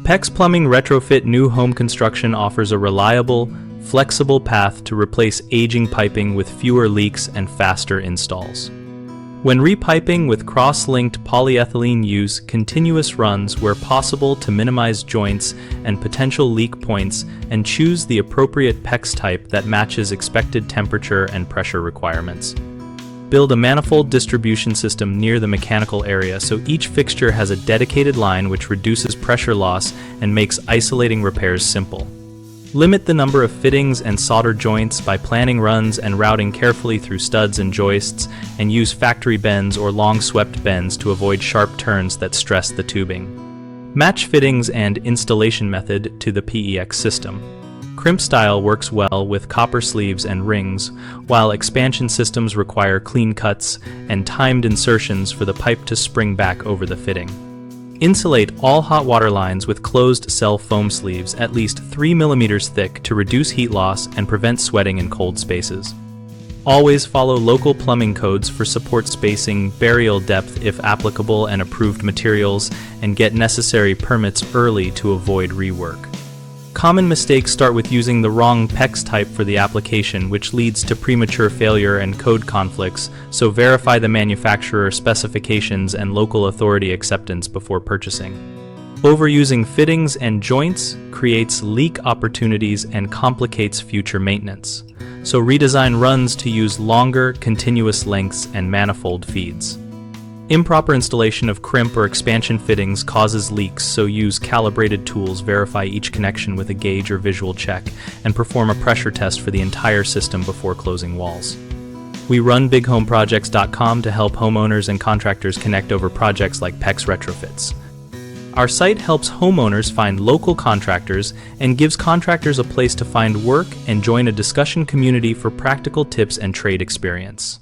PEX Plumbing Retrofit New Home Construction offers a reliable, flexible path to replace aging piping with fewer leaks and faster installs. When repiping with cross-linked polyethylene, use continuous runs where possible to minimize joints and potential leak points, and choose the appropriate PEX type that matches expected temperature and pressure requirements. Build a manifold distribution system near the mechanical area so each fixture has a dedicated line, which reduces pressure loss and makes isolating repairs simple. Limit the number of fittings and solder joints by planning runs and routing carefully through studs and joists, and use factory bends or long swept bends to avoid sharp turns that stress the tubing. Match fittings and installation method to the PEX system. Crimp style works well with copper sleeves and rings, while expansion systems require clean cuts and timed insertions for the pipe to spring back over the fitting. Insulate all hot water lines with closed cell foam sleeves at least 3 mm thick to reduce heat loss and prevent sweating in cold spaces. Always follow local plumbing codes for support spacing, burial depth if applicable, and approved materials, and get necessary permits early to avoid rework. Common mistakes start with using the wrong PEX type for the application, which leads to premature failure and code conflicts, so verify the manufacturer specifications and local authority acceptance before purchasing. Overusing fittings and joints creates leak opportunities and complicates future maintenance, so redesign runs to use longer, continuous lengths and manifold feeds. Improper installation of crimp or expansion fittings causes leaks, so use calibrated tools, verify each connection with a gauge or visual check, and perform a pressure test for the entire system before closing walls. We run bighomeprojects.com to help homeowners and contractors connect over projects like PEX Retrofits. Our site helps homeowners find local contractors and gives contractors a place to find work and join a discussion community for practical tips and trade experience.